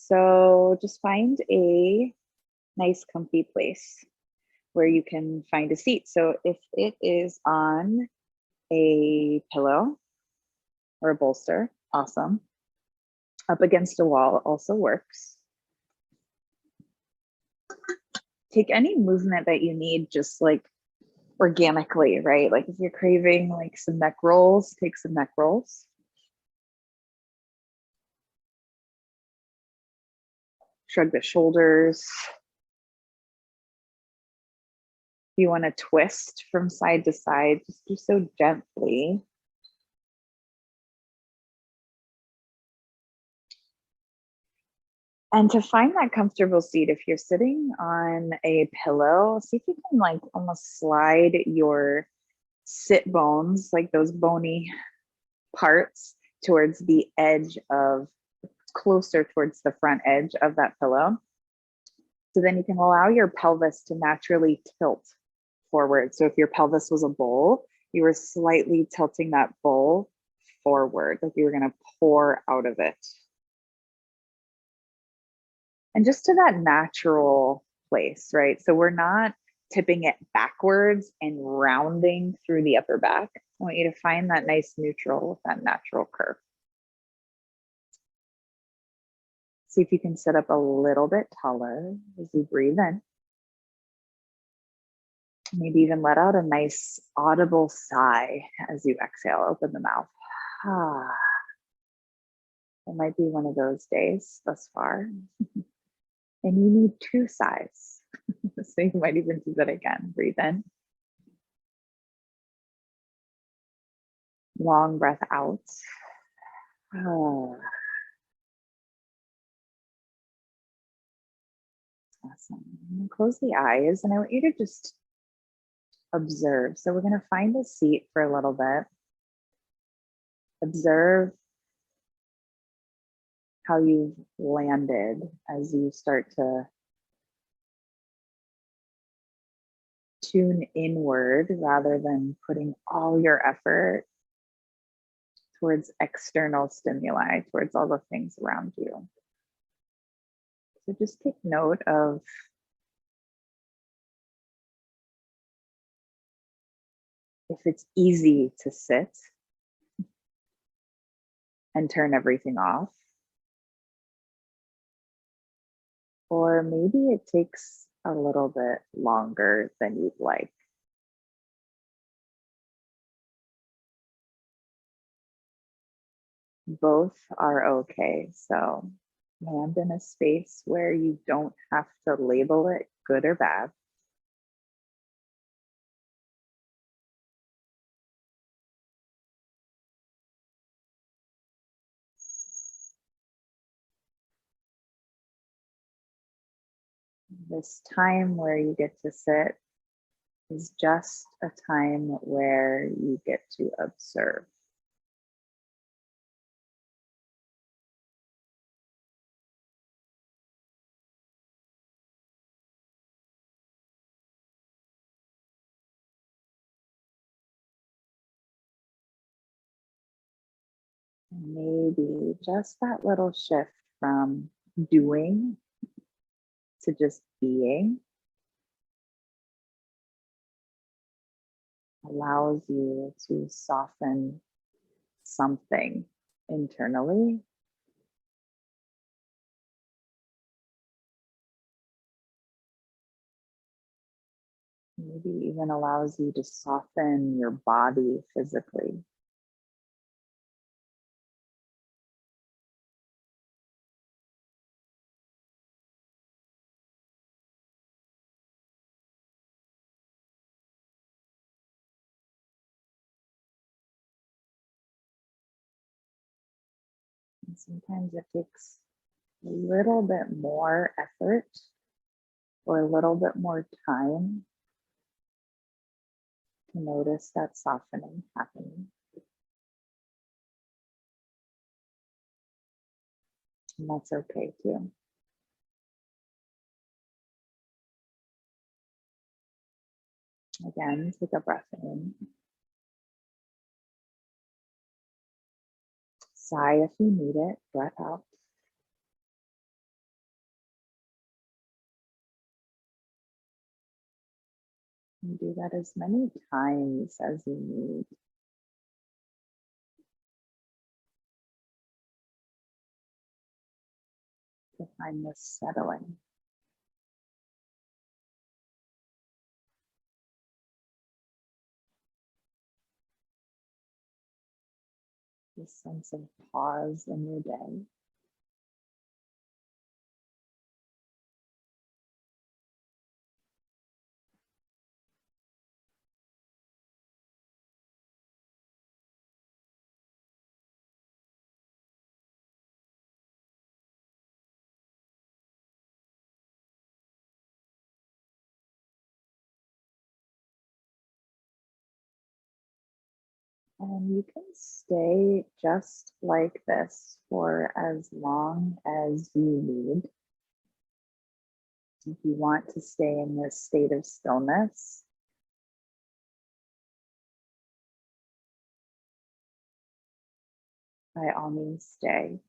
So just find a nice comfy place where you can find a seat. So if it is on a pillow or a bolster, awesome. Up against a wall also works. Take any movement that you need, just like organically, right? Like if you're craving like some neck rolls, take some neck rolls. Shrug the shoulders. If you want to twist from side to side, just do so gently. And to find that comfortable seat, if you're sitting on a pillow, see if you can like almost slide your sit bones, like those bony parts, towards the edge of, closer towards the front edge of that pillow. So then you can allow your pelvis to naturally tilt forward. So if your pelvis was a bowl, you were slightly tilting that bowl forward, like you were going to pour out of it. And just to that natural place, right? So we're not tipping it backwards and rounding through the upper back. I want you to find that nice neutral with that natural curve. See if you can sit up a little bit taller as you breathe in. Maybe even let out a nice audible sigh as you exhale, open the mouth. It might be one of those days thus far. And you need 2 sighs. So you might even do that again. Breathe in. Long breath out. Awesome. And close the eyes, and I want you to just observe. So we're going to find a seat for a little bit. Observe how you've landed as you start to tune inward rather than putting all your effort towards external stimuli, towards all the things around you. So just take note of if it's easy to sit and turn everything off, or maybe it takes a little bit longer than you'd like. Both are okay. So land in a space where you don't have to label it good or bad. This time where you get to sit is just a time where you get to observe. And maybe just that little shift from doing to just being allows you to soften something internally. Maybe even allows you to soften your body physically. And sometimes it takes a little bit more effort or a little bit more time to notice that softening happening. And that's okay too. Again, take a breath in. Sigh if you need it, breath out. And do that as many times as you need to find this settling. This sense of pause in your day. And you can stay just like this for as long as you need. If you want to stay in this state of stillness, by all means stay.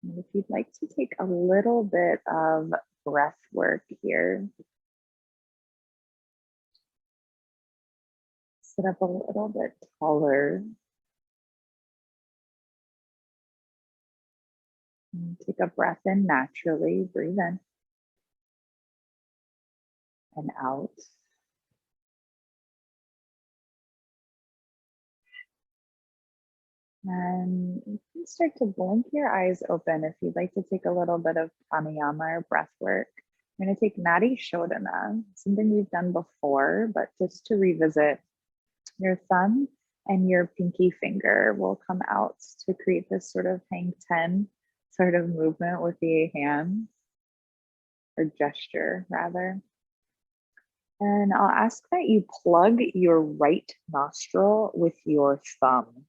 And if you'd like to take a little bit of breath work here, sit up a little bit taller. And take a breath in naturally, breathe in and out. And you can start to blink your eyes open if you'd like to take a little bit of pranayama or breath work. I'm going to take Nadi Shodhana, something we've done before, but just to revisit, your thumb and your pinky finger will come out to create this sort of hang 10 sort of movement with the hand, or gesture rather. And I'll ask that you plug your right nostril with your thumb.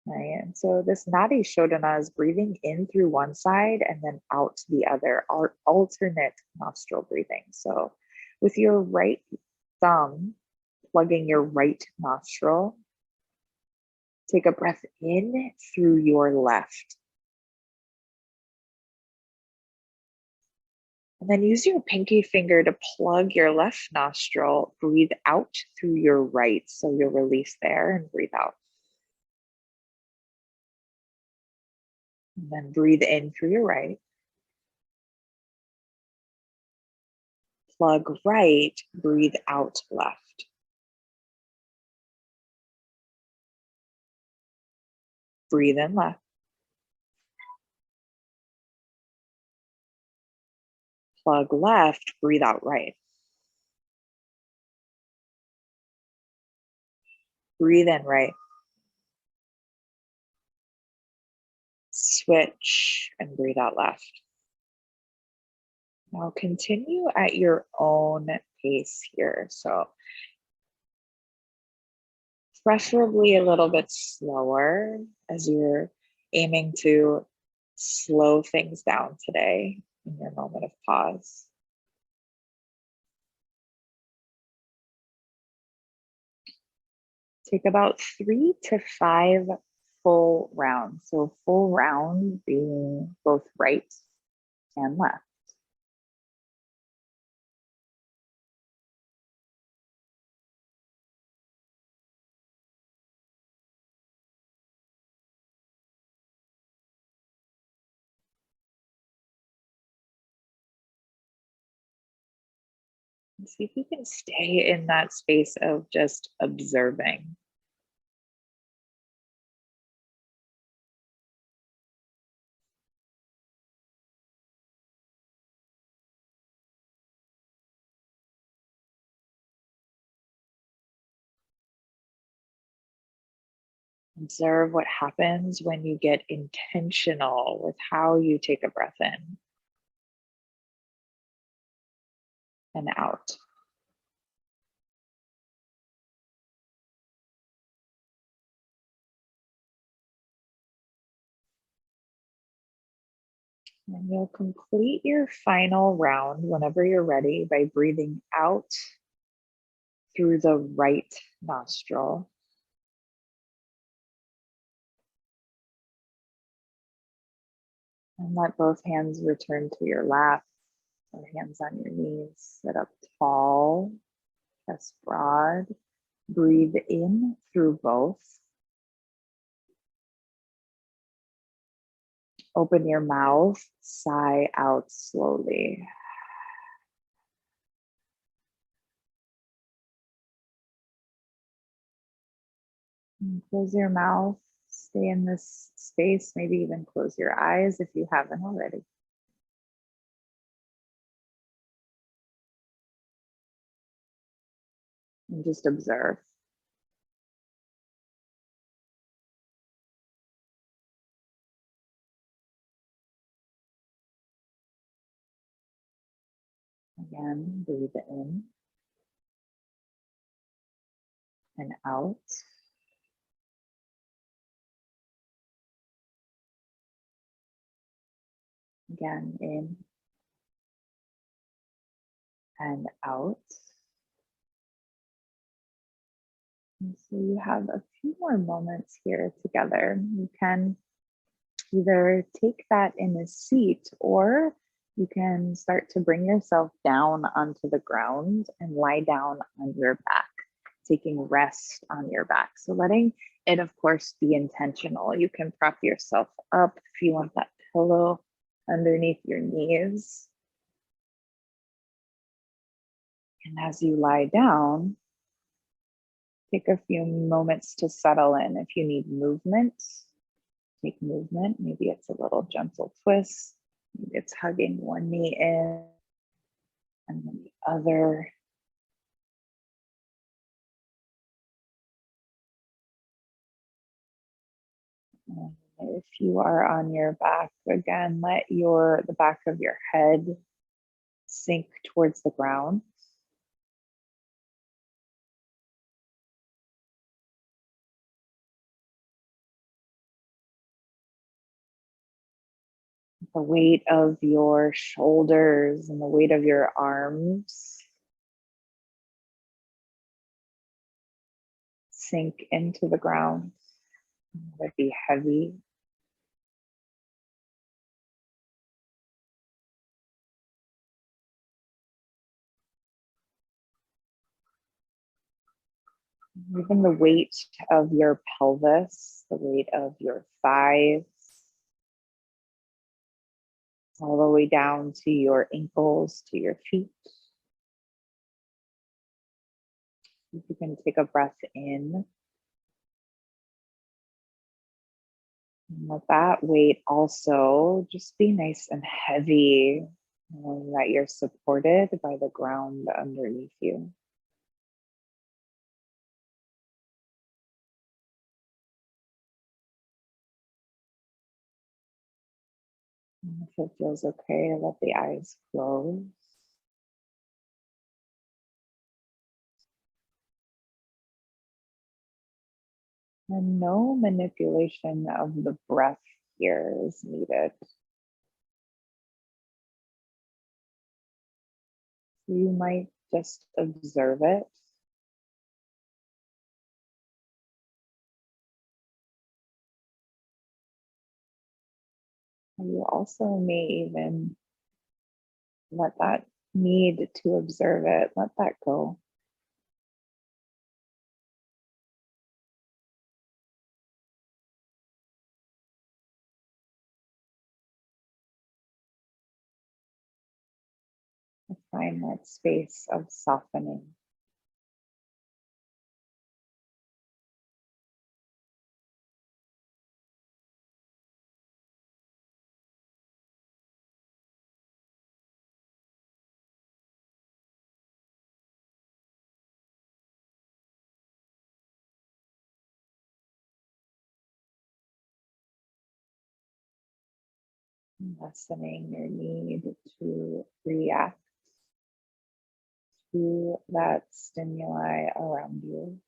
Right, and so this Nadi Shodhana is breathing in through one side and then out the other, alternate nostril breathing. So with your right thumb, plugging your right nostril, take a breath in through your left. And then use your pinky finger to plug your left nostril, breathe out through your right. So you'll release there and breathe out. And then breathe in through your right. Plug right, breathe out left. Breathe in left. Plug left, breathe out right. Breathe in right. Switch and breathe out left. Now continue at your own pace here. So preferably a little bit slower as you're aiming to slow things down today in your moment of pause. Take about 3 to 5 full rounds. So full round being both right and left. And see if you can stay in that space of just observing. Observe what happens when you get intentional with how you take a breath in and out. And you'll complete your final round whenever you're ready by breathing out through the right nostril. And let both hands return to your lap or hands on your knees. Sit up tall, chest broad. Breathe in through both. Open your mouth, sigh out slowly. And close your mouth, stay in this space, maybe even close your eyes if you haven't already. And just observe. Again, breathe in and out. Again, in and out. And so you have a few more moments here together. You can either take that in a seat or you can start to bring yourself down onto the ground and lie down on your back, taking rest on your back. So letting it, of course, be intentional. You can prop yourself up if you want that pillow underneath your knees. And as you lie down, take a few moments to settle in. If you need movement, take movement. Maybe it's a little gentle twist. Maybe it's hugging one knee in and then the other. And if you are on your back, again, let the back of your head sink towards the ground. The weight of your shoulders and the weight of your arms sink into the ground. Let it be heavy. Even the weight of your pelvis, the weight of your thighs, all the way down to your ankles, to your feet. If you can take a breath in, and let that weight also just be nice and heavy, knowing that you're supported by the ground underneath you. And if it feels okay, let the eyes close. And no manipulation of the breath here is needed. You might just observe it. You also may even let that need to observe it, let that go. Find that space of softening. Lessening your need to react to that stimuli around you.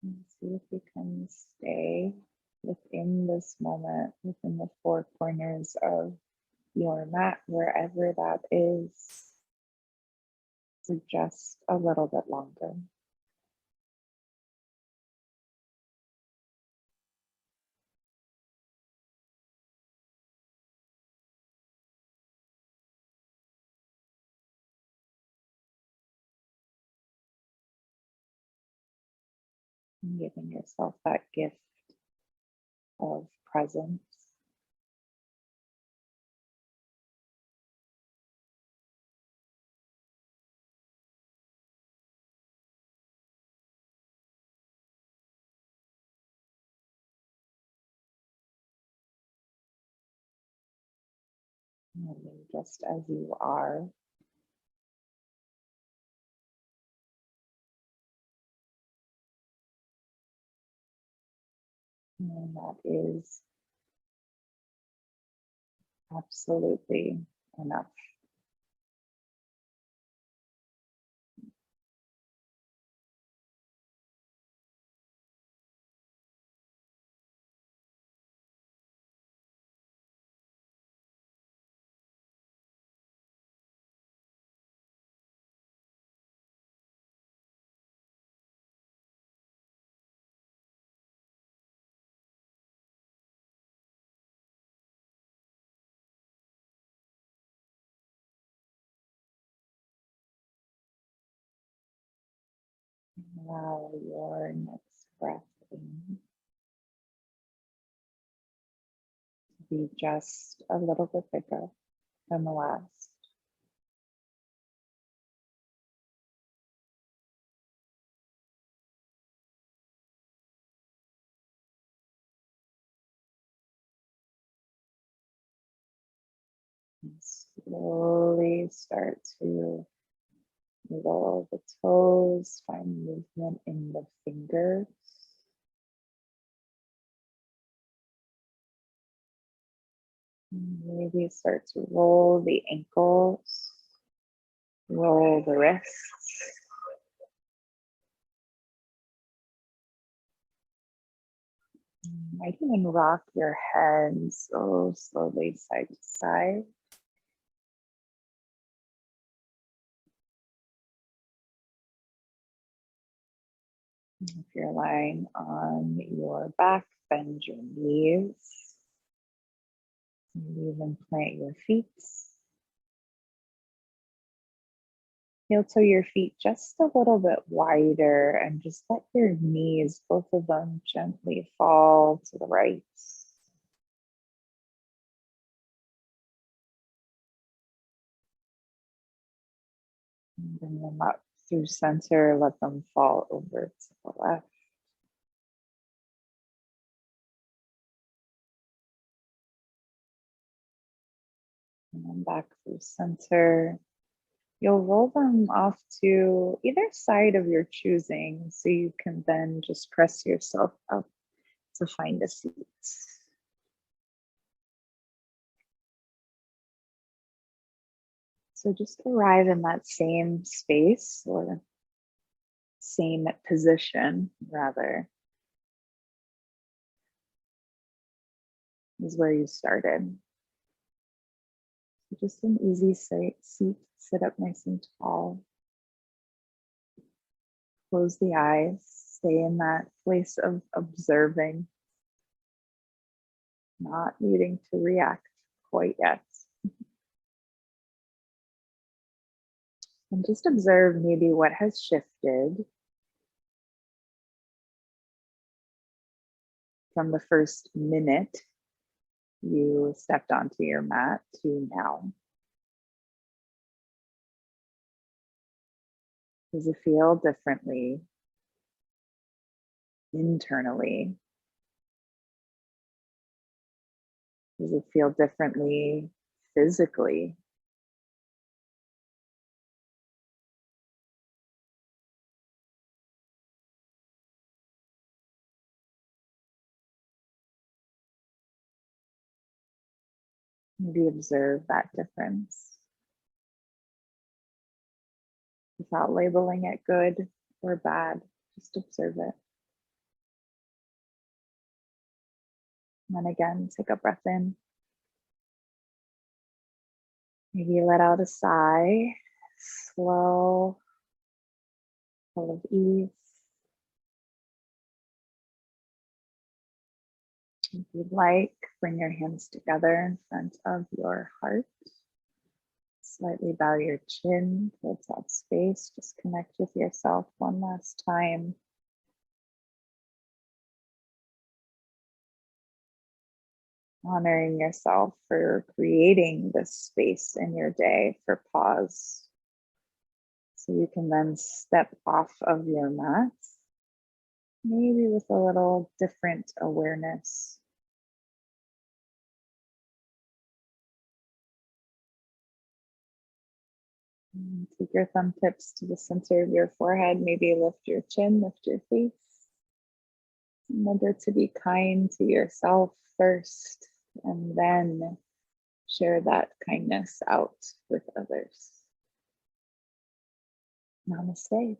And see if you can stay within this moment, within the four corners of your mat, wherever that is, for just a little bit longer. And giving yourself that gift of presence. And just as you are. And that is absolutely enough. Allow your next breath in to be just a little bit bigger than the last. And slowly start to roll the toes, find movement in the fingers. Maybe start to roll the ankles, roll the wrists. Might even rock your head so slowly side to side. If you're lying on your back, bend your knees. Maybe even plant your feet. Heel toe your feet just a little bit wider and just let your knees, both of them, gently fall to the right. And bring them up through center, let them fall over to the left. And then back through center. You'll roll them off to either side of your choosing, so you can then just press yourself up to find a seat. So just arrive in that same space or same position, rather, is where you started. So just an easy seat, sit up nice and tall. Close the eyes, stay in that place of observing, not needing to react quite yet. And just observe maybe what has shifted from the first minute you stepped onto your mat to now. Does it feel differently internally? Does it feel differently physically? Maybe observe that difference without labeling it good or bad. Just observe it. And then again, take a breath in. Maybe let out a sigh, slow, full of ease. If you'd like, bring your hands together in front of your heart. Slightly bow your chin towards that space. Just connect with yourself one last time. Honoring yourself for creating this space in your day for pause. So you can then step off of your mat, maybe with a little different awareness. And take your thumb tips to the center of your forehead. Maybe lift your chin, lift your face. Remember to be kind to yourself first, and then share that kindness out with others. Namaste.